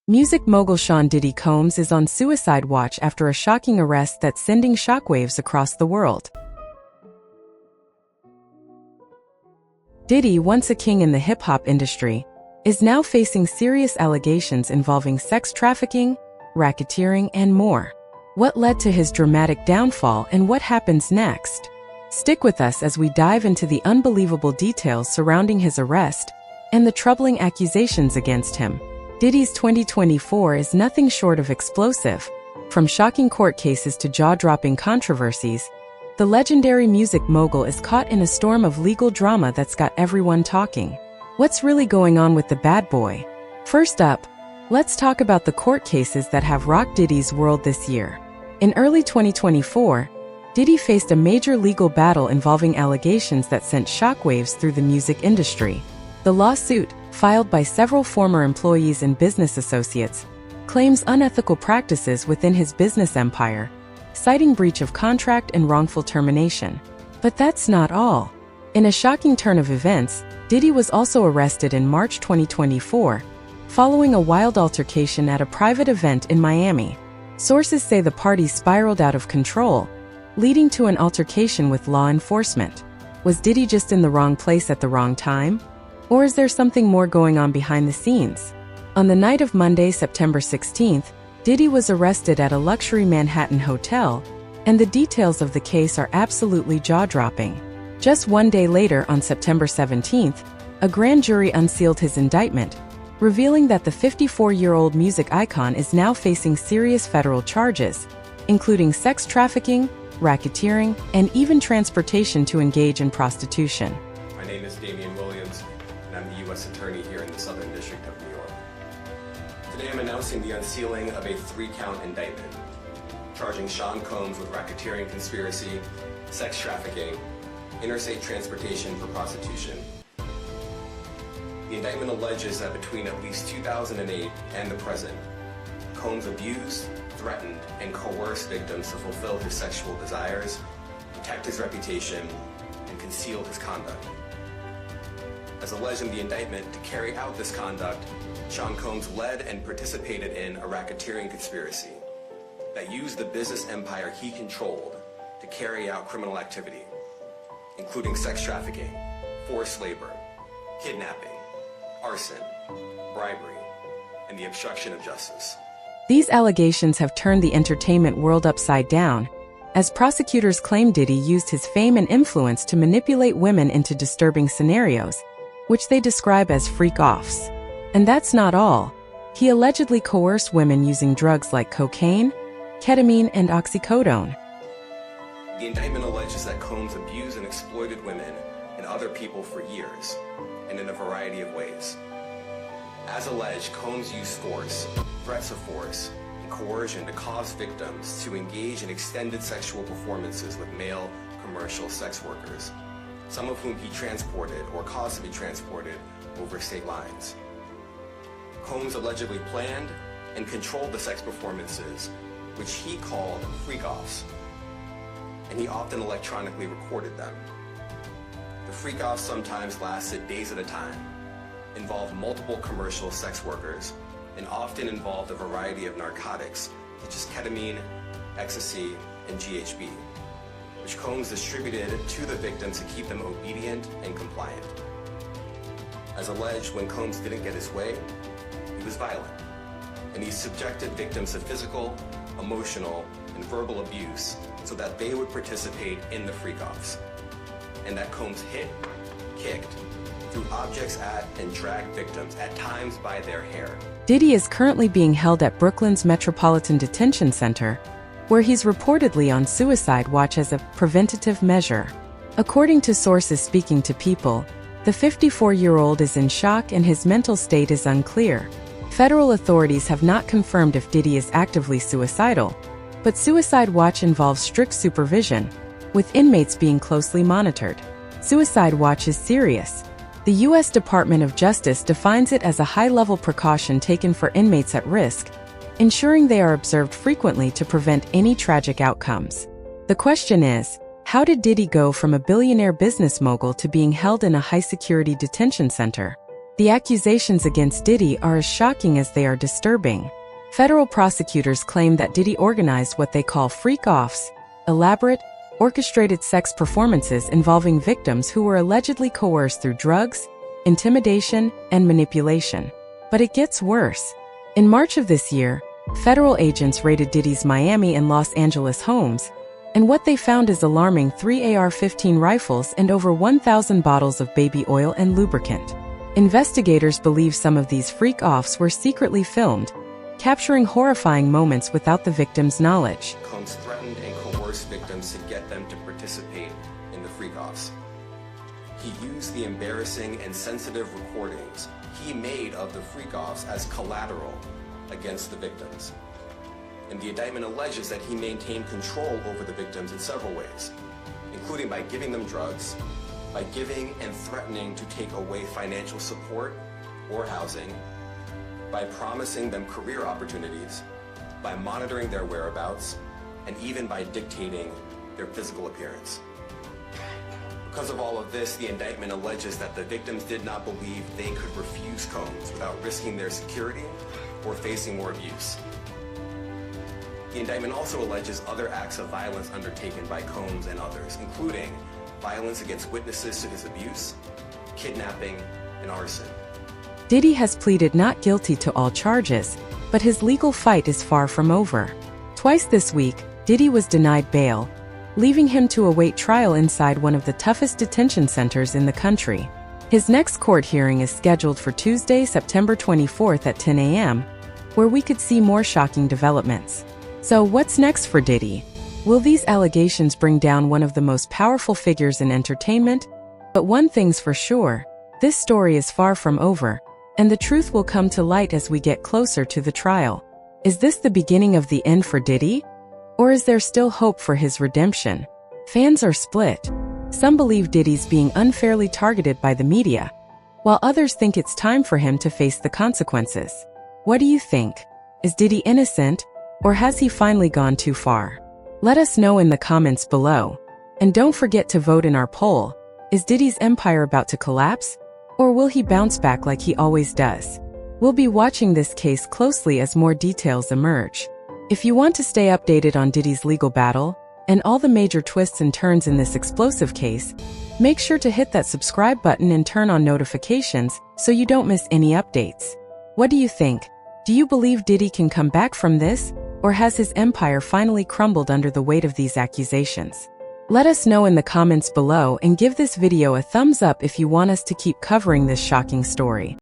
Music mogul Sean Diddy Combs is on suicide watch after a shocking arrest that's sending shockwaves across the world. Diddy, once a king in the hip-hop industry, is now facing serious allegations involving sex trafficking, racketeering, and more. What led to his dramatic downfall and what happens next? Stick with us as we dive into the unbelievable details surrounding his arrest and the troubling accusations against him. Diddy's 2024 is nothing short of explosive. From shocking court cases to jaw-dropping controversies, the legendary music mogul is caught in a storm of legal drama that's got everyone talking. What's really going on with the bad boy? First up, let's talk about the court cases that have rocked Diddy's world this year. In early 2024, Diddy faced a major legal battle involving allegations that sent shockwaves through the music industry. The lawsuit, filed by several former employees and business associates, claims unethical practices within his business empire, citing breach of contract and wrongful termination. But that's not all. In a shocking turn of events, Diddy was also arrested in March 2024, following a wild altercation at a private event in Miami. Sources say the party spiraled out of control, leading to an altercation with law enforcement. Was Diddy just in the wrong place at the wrong time? Or is there something more going on behind the scenes? On the night of Monday, September 16th, Diddy was arrested at a luxury Manhattan hotel, and the details of the case are absolutely jaw-dropping. Just one day later, on September 17th, a grand jury unsealed his indictment, revealing that the 54-year-old music icon is now facing serious federal charges, including sex trafficking, racketeering, and even transportation to engage in prostitution. My name is Williams, and I'm the U.S. Attorney here in the Southern District of New York. Today I'm announcing the unsealing of a 3-count indictment, charging Sean Combs with racketeering conspiracy, sex trafficking, interstate transportation for prostitution. The indictment alleges that between at least 2008 and the present, Combs abused, threatened, and coerced victims to fulfill his sexual desires, protect his reputation, and conceal his conduct. As alleged in the indictment, to carry out this conduct, Sean Combs led and participated in a racketeering conspiracy that used the business empire he controlled to carry out criminal activity, including sex trafficking, forced labor, kidnapping, arson, bribery, and the obstruction of justice. These allegations have turned the entertainment world upside down, as prosecutors claim Diddy used his fame and influence to manipulate women into disturbing scenarios, which they describe as freak-offs. And that's not all. He allegedly coerced women using drugs like cocaine, ketamine, and oxycodone. The indictment alleges that Combs abused and exploited women and other people for years, and in a variety of ways. As alleged, Combs used force, threats of force, and coercion to cause victims to engage in extended sexual performances with male commercial sex workers, some of whom he transported or caused to be transported over state lines. Combs allegedly planned and controlled the sex performances, which he called freak-offs, and he often electronically recorded them. The freak-offs sometimes lasted days at a time, involved multiple commercial sex workers, and often involved a variety of narcotics such as ketamine, ecstasy, and GHB, which Combs distributed to the victims to keep them obedient and compliant. As alleged, when Combs didn't get his way, he was violent, and he subjected victims to physical, emotional, and verbal abuse so that they would participate in the freak-offs, and that Combs hit, kicked, threw objects at, and dragged victims, at times by their hair. Diddy is currently being held at Brooklyn's Metropolitan Detention Center, where he's reportedly on suicide watch as a preventative measure. According to sources speaking to People, the 54-year-old is in shock and his mental state is unclear. Federal authorities have not confirmed if Diddy is actively suicidal, but suicide watch involves strict supervision, with inmates being closely monitored. Suicide watch is serious. The U.S. Department of Justice defines it as a high-level precaution taken for inmates at risk, ensuring they are observed frequently to prevent any tragic outcomes. The question is, how did Diddy go from a billionaire business mogul to being held in a high-security detention center? The accusations against Diddy are as shocking as they are disturbing. Federal prosecutors claim that Diddy organized what they call freak-offs, elaborate, orchestrated sex performances involving victims who were allegedly coerced through drugs, intimidation, and manipulation. But it gets worse. In March of this year, federal agents raided Diddy's Miami and Los Angeles homes, and what they found is alarming: 3 AR-15 rifles and over 1,000 bottles of baby oil and lubricant. Investigators believe some of these freak-offs were secretly filmed, capturing horrifying moments without the victim's knowledge. Combs threatened and coerced victims to get them to participate in the freak-offs. He used the embarrassing and sensitive recordings he made of the freak-offs as collateral against the victims. And the indictment alleges that he maintained control over the victims in several ways, including by giving them drugs, by giving and threatening to take away financial support or housing, by promising them career opportunities, by monitoring their whereabouts, and even by dictating their physical appearance. Because of all of this, the indictment alleges that the victims did not believe they could refuse Combs without risking their security or facing more abuse. The indictment also alleges other acts of violence undertaken by Combs and others, including violence against witnesses to his abuse, kidnapping, and arson. Diddy has pleaded not guilty to all charges, but his legal fight is far from over. Twice this week, Diddy was denied bail, leaving him to await trial inside one of the toughest detention centers in the country. His next court hearing is scheduled for Tuesday, September 24th at 10 a.m., where we could see more shocking developments. So what's next for Diddy? Will these allegations bring down one of the most powerful figures in entertainment? But one thing's for sure, this story is far from over, and the truth will come to light as we get closer to the trial. Is this the beginning of the end for Diddy? Or is there still hope for his redemption? Fans are split. Some believe Diddy's being unfairly targeted by the media, while others think it's time for him to face the consequences. What do you think? Is Diddy innocent, or has he finally gone too far? Let us know in the comments below. And don't forget to vote in our poll. Is Diddy's empire about to collapse? Or will he bounce back like he always does? We'll be watching this case closely as more details emerge. If you want to stay updated on Diddy's legal battle, and all the major twists and turns in this explosive case, make sure to hit that subscribe button and turn on notifications so you don't miss any updates. What do you think? Do you believe Diddy can come back from this? Or has his empire finally crumbled under the weight of these accusations? Let us know in the comments below and give this video a thumbs up if you want us to keep covering this shocking story.